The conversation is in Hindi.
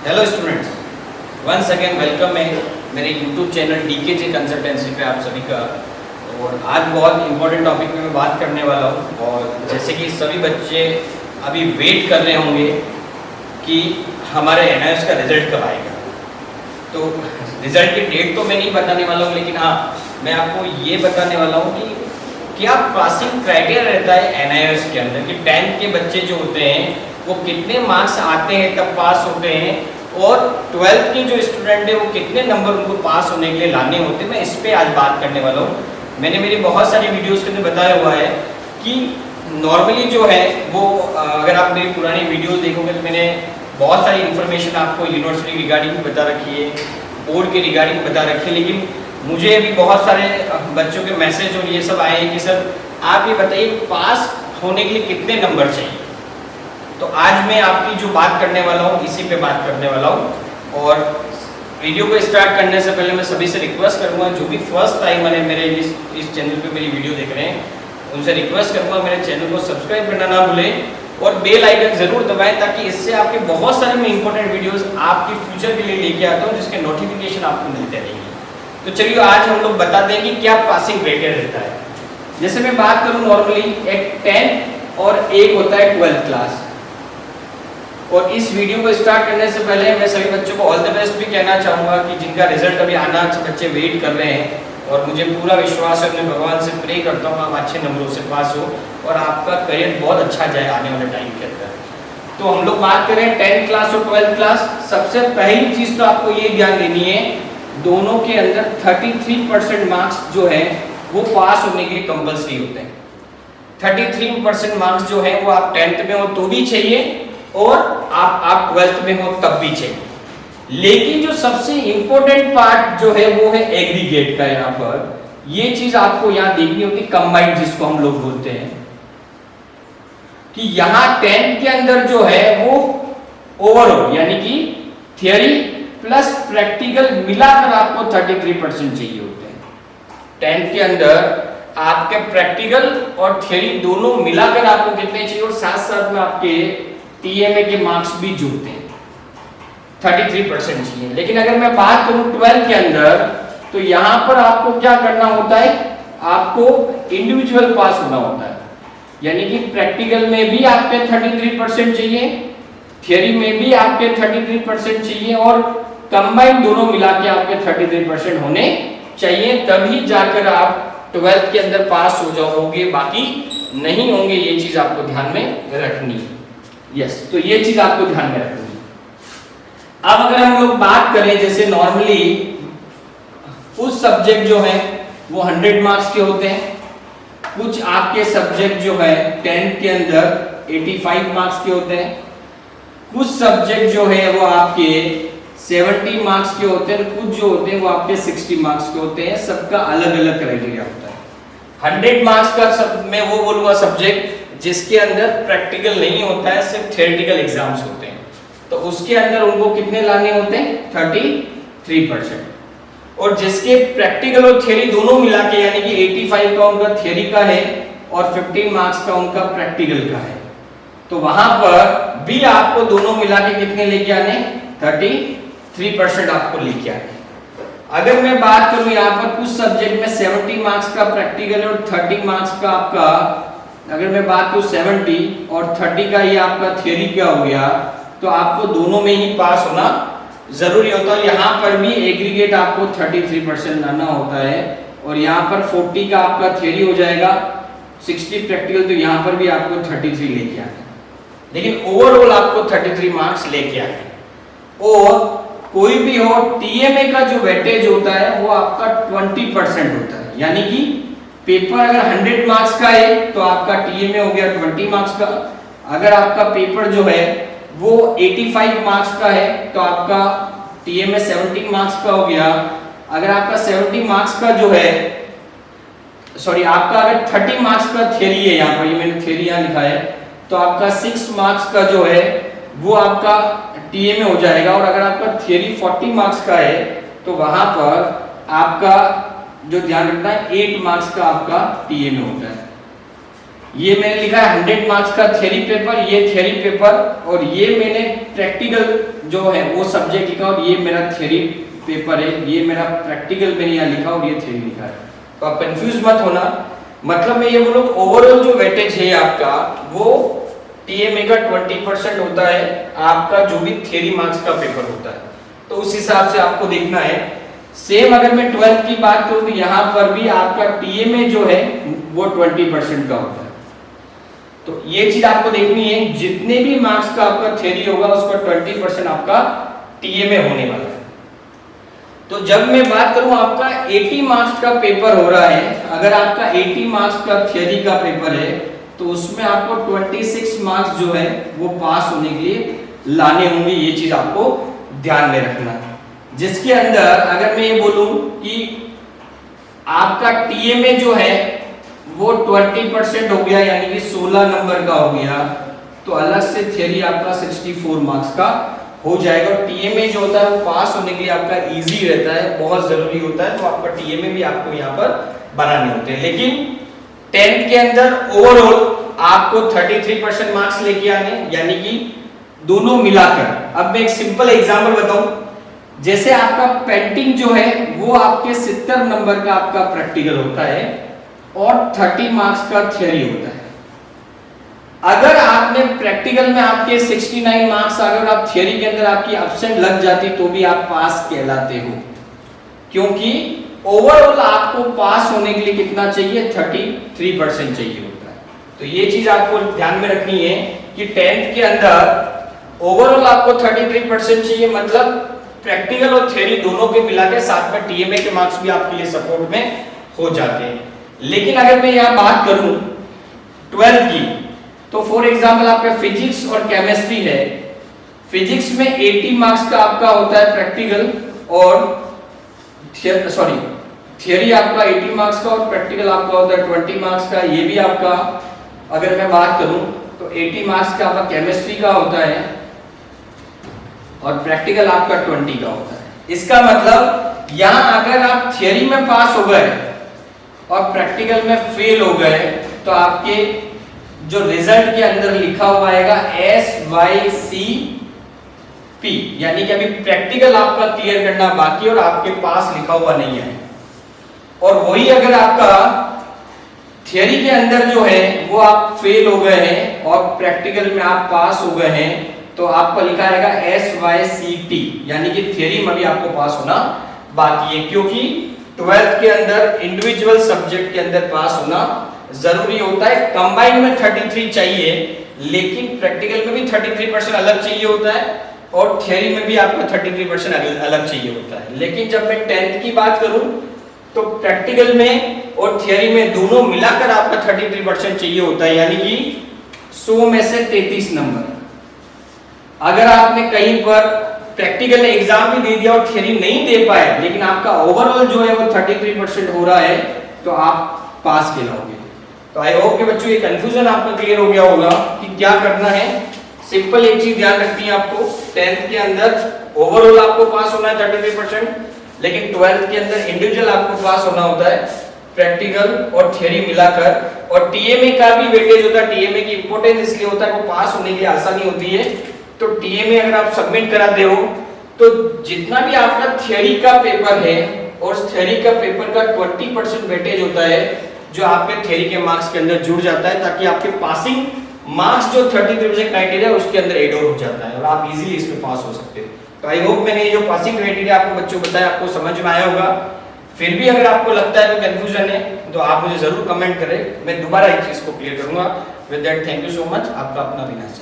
Hello students, once again welcome है मेरे यूट्यूब चैनल डीकेजे कंसल्टेंसी पे आप सभी का। और आज बहुत इंपॉर्टेंट टॉपिक में मैं बात करने वाला हूँ। और जैसे कि सभी बच्चे अभी वेट कर रहे होंगे कि हमारे एनआईएस का रिजल्ट कब आएगा, तो रिजल्ट की डेट तो मैं नहीं बताने वाला हूँ, लेकिन हाँ मैं आपको ये बताने वाला हूँ कि क्या पासिंग क्राइटेरिया रहता है एनआईएस के अंदर, कि 10th के बच्चे जो होते हैं वो कितने मार्क्स आते हैं तब पास होते हैं, और 12th के जो स्टूडेंट है वो कितने नंबर उनको पास होने के लिए लाने होते हैं। मैं इस पे आज बात करने वाला हूँ। मैंने मेरी बहुत सारी वीडियोस के अंदर बताया हुआ है कि नॉर्मली जो है वो अगर आप मेरी पुरानी वीडियोस देखोगे तो मैंने बहुत सारी इन्फॉर्मेशन आपको यूनिवर्सिटी रिगार्डिंग बता रखी है, बोर्ड के रिगार्डिंग बता रखी है, लेकिन मुझे भी बहुत सारे बच्चों के मैसेज और ये सब आए हैं कि सर आप ये बताइए पास होने के लिए कितने नंबर चाहिए। तो आज मैं आपकी जो बात करने वाला हूँ इसी पे बात करने वाला हूँ। और वीडियो को स्टार्ट करने से पहले मैं सभी से रिक्वेस्ट करूँगा, जो भी फर्स्ट टाइम मैंने मेरे इस चैनल पे मेरी वीडियो देख रहे हैं उनसे रिक्वेस्ट करूँगा मेरे चैनल को सब्सक्राइब करना ना भूलें और बेल आइकन जरूर दबाएं, ताकि इससे आपके बहुत सारे मैं इंपॉर्टेंट वीडियोस आपके फ्यूचर के लिए लेके आता हूँ, जिसके नोटिफिकेशन आपको मिलते रहेंगे। तो चलिए आज हम लोग बता दें कि क्या पासिंग क्राइटेरिया रहता है। जैसे मैं बात करूँ नॉर्मली एक 10th और एक होता है 12th क्लास। और इस वीडियो को स्टार्ट करने से पहले मैं सभी बच्चों को ऑल द बेस्ट भी कहना चाहूँगा कि जिनका रिजल्ट अभी आना बच्चे वेट कर रहे हैं, और मुझे पूरा विश्वास है, मैं भगवान से प्रे करता हूँ आप अच्छे नंबरों से पास हो और आपका करियर बहुत अच्छा जाए आने वाले टाइम के अंदर। तो हम लोग बात करें 10th क्लास और 12th क्लास। सबसे पहली चीज़ तो आपको ये ध्यान देनी है, दोनों के अंदर 33% मार्क्स जो है वो पास होने के लिए कंपल्सरी होते हैं। 33% मार्क्स जो है वो आप 10th में हो तो भी चाहिए और आप 12th में हो तब भी चाहिए। लेकिन जो सबसे इंपॉर्टेंट पार्ट जो है वो है एग्रीगेट का। यहाँ पर ये चीज आपको यहाँ देखनी होगी, कंबाइंड जिसको हम लोग बोलते हैं, कि यहाँ 10th के अंदर जो है वो ओवरऑल यानी कि थियरी प्लस प्रैक्टिकल मिलाकर आपको 33% चाहिए होते हैं। 10th के अंदर आपके प्रैक्टिकल और थियरी दोनों मिलाकर आपको कितने चाहिए, और साथ साथ में आपके टीएमए के मार्क्स भी जुड़ते हैं, 33% चाहिए। लेकिन अगर मैं बात करूं 12th के अंदर, तो यहां पर आपको क्या करना होता है, आपको इंडिविजुअल पास होना होता है, यानी कि प्रैक्टिकल में भी आपके 33% चाहिए, थियरी में भी आपके 33% चाहिए, और कंबाइन दोनों मिला के आपके 33% होने चाहिए, तभी जाकर आप 12th के अंदर पास हो जाओगे, बाकी नहीं होंगे। ये चीज आपको ध्यान में रखनी है। यस, तो ये चीज आपको ध्यान में रखनी है। अब अगर हम लोग बात करें, जैसे नॉर्मली कुछ सब्जेक्ट जो है वो 100 मार्क्स के होते हैं, कुछ आपके सब्जेक्ट जो है 10th के अंदर 85 मार्क्स के होते हैं, कुछ सब्जेक्ट जो है वो आपके 70 मार्क्स के होते हैं, कुछ जो होते हैं वो आपके 60 मार्क्स के होते हैं। सबका अलग अलग क्राइटेरिया होता है। 100 मार्क्स का मैं वो बोलूंगा सब्जेक्ट जिसके अंदर प्रैक्टिकल नहीं होता है, सिर्फ थियोरेटिकल एग्जाम्स होते हैं, तो उसके अंदर उनको कितने लाने होते हैं, 33%। और जिसके प्रैक्टिकल और थियरी दोनों मिला के यानी कि 85 का उनका थियरी का है और 15 मार्क्स का उनका प्रैक्टिकल का है, तो वहां पर भी आपको दोनों मिला के कितने लेके आने, 33% आपको लेके आने। अगर मैं बात करूं यहाँ पर कुछ सब्जेक्ट में 70 मार्क्स का प्रैक्टिकल और 30 मार्क्स का आपका, अगर मैं बात करूं 70 और 30 का ये आपका थियरी क्या हो गया, तो आपको दोनों में ही पास होना जरूरी होता है। यहाँ पर भी एग्रीगेट आपको 33% लाना होता है, और यहाँ पर 40 का आपका थियरी हो जाएगा, 60 प्रैक्टिकल, तो यहाँ पर भी आपको 33 लेके आना है, लेकिन ओवरऑल आपको 33 मार्क्स लेके आए। और कोई भी हो, टीएमए का जो वेटेज होता है वो आपका 20% होता है, यानी कि पेपर अगर 100 मार्क्स का है तो आपका टीएमए हो गया 20 मार्क्स का। अगर आपका पेपर जो है वो 85 मार्क्स का है तो आपका टीएमए 70 मार्क्स का हो गया। अगर आपका 70 मार्क्स का जो है, सॉरी आपका अगर 30 मार्क्स का थियरी है, यहाँ पर ये मैंने थियरी यहाँ लिखा है, तो आपका 6 मार्क्स का जो है वो आपका टीएमए हो जाएगा। और अगर आपका थियरी 40 मार्क्स का है तो वहां पर आपका जो ध्यान रखना है 8 मार्क्स का आपका टीएमए होता है। ये मैंने लिखा है 100 मार्क्स का थ्योरी पेपर, ये थ्योरी पेपर, और ये मैंने प्रैक्टिकल जो है वो सब्जेक्ट लिखा, और ये मेरा थ्योरी पेपर है, ये मेरा प्रैक्टिकल मैंने यहाँ लिखा और ये थ्योरी लिखा है। तो आप कंफ्यूज मत होना। मतलब मैं ये बोलूँ ओवरऑल जो वेटेज है आपका वो टीएमए का 20% होता है, आपका जो भी थ्योरी मार्क्स का पेपर होता है, तो उस हिसाब से आपको देखना है। सेम अगर मैं 12th की बात करूं तो यहाँ पर भी आपका टीएमए जो है वो 20% का होता है। तो ये चीज आपको देखनी है, जितने भी मार्क्स का आपका थ्योरी होगा उसका 20% आपका टीएमए होने वाला है। तो जब मैं बात करूं आपका 80 मार्क्स का पेपर हो रहा है, अगर आपका 80 मार्क्स का थ्योरी का पेपर है तो उसमें आपको 26 मार्क्स जो है वो पास होने के लिए लाने होंगे। ये चीज आपको ध्यान में रखना है, जिसके अंदर अगर मैं ये बोलूं कि आपका टीएमए जो है वो 20% हो गया, यानी कि 16 नंबर का हो गया, तो अलग से थ्योरी आपका 64 मार्क्स का हो जाएगा। टीएमए जो होता है वो पास होने के लिए आपका इजी रहता है, बहुत जरूरी होता है, तो आपका टीएमए भी आपको यहाँ पर बनाने होते हैं। लेकिन 10th के अंदर ओवरऑल आपको 33% मार्क्स लेके आने, यानी कि दोनों मिलाकर। अब मैं एक सिंपल एग्जांपल बताऊं, जैसे आपका पेंटिंग जो है वो आपके 70 नंबर का आपका प्रैक्टिकल होता है और 30 मार्क्स का थ्योरी होता है। अगर आपने प्रैक्टिकल में आपके 69 मार्क्स, अगर आप थ्योरी के अंदर आपकी एब्सेंट लग जाती तो भी आप पास कहलाते हो, क्योंकि ओवरऑल आपको पास होने के लिए कितना चाहिए, 33% चाहिए होता है। तो ये चीज आपको ध्यान में रखनी है कि 10th के अंदर ओवरऑल आपको 33% चाहिए, मतलब प्रैक्टिकल और थ्योरी दोनों के मिला के साथ में टीएमए के मार्क्स भी आपके लिए सपोर्ट में हो जाते हैं। लेकिन अगर मैं यहाँ बात करूं 12th की, तो फॉर एग्जाम्पल आपका फिजिक्स और केमिस्ट्री है। फिजिक्स में 80 मार्क्स का आपका होता है प्रैक्टिकल, और थियरी आपका 80 मार्क्स का और प्रैक्टिकल आपका होता है 20 मार्क्स का। ये भी आपका अगर मैं बात करूं तो 80 मार्क्स का आपका केमिस्ट्री का होता है और प्रैक्टिकल आपका 20 का होता है। इसका मतलब यहां अगर आप थियरी में पास हो गए और प्रैक्टिकल में फेल हो गए तो आपके जो रिजल्ट के अंदर लिखा हुआ आएगा SYCP, यानी कि अभी प्रैक्टिकल आपका क्लियर करना बाकी और आपके पास लिखा हुआ नहीं है। और वही अगर आपका थियरी के अंदर जो है वो आप फेल हो गए हैं और प्रैक्टिकल में आप पास हो गए हैं, तो आपको लिखा आएगा SYCT, यानी कि थियरी में भी आपको पास होना बाकी है, क्योंकि 12th के अंदर इंडिविजुअल सब्जेक्ट के अंदर पास होना जरूरी होता है। कंबाइंड में 33 चाहिए, लेकिन प्रैक्टिकल में भी 33% अलग चाहिए होता है और थियरी में भी आपको 33% अलग चाहिए होता है। लेकिन जब मैं 10th की बात करूं तो प्रैक्टिकल में और थियरी में दोनों मिलाकर आपका 33% चाहिए होता है, यानी कि 100 में से 33 नंबर। अगर आपने कहीं पर प्रैक्टिकल एग्जाम भी दे दिया और थियरी नहीं दे पाए, लेकिन आपका ओवरऑल जो है वो 33% हो रहा है, तो आप पास कहलाओगे। तो आई होप कि बच्चों ये कंफ्यूजन आपका क्लियर हो गया होगा कि क्या करना है। सिंपल एक चीज ध्यान रखनी है आपको, 10th के अंदर ओवरऑल आपको पास होना है 33%, लेकिन 12th के अंदर इंडिविजुअल आपको पास होना होता है, प्रैक्टिकल और थियरी मिलाकर। और टीएमए का भी वेटेज होता है। टीएमए की इंपॉर्टेंस इसलिए होता है वो पास होने के लिए आसानी होती है। तो टीएमए अगर आप सबमिट कराते हो तो जितना भी आपका थियरी का पेपर है और उस थियरी का पेपर का 20% वेटेज होता है जो आपके थियरी के मार्क्स के अंदर जुड़ जाता है, ताकि आपके पासिंग मार्क्स जो 33% क्राइटेरिया उसके अंदर एड हो जाता है और आप इजीली इसमें पास हो सकते हो। तो आई होप मैंने ये जो पासिंग क्राइटेरिया आपको बच्चों को बताया आपको समझ में आया होगा। फिर भी अगर आपको लगता है कोई कंफ्यूजन है तो आप मुझे जरूर कमेंट करें, मैं दोबारा इस चीज को क्लियर करूंगा। With that thank you so much. आपका अपना अविनाश।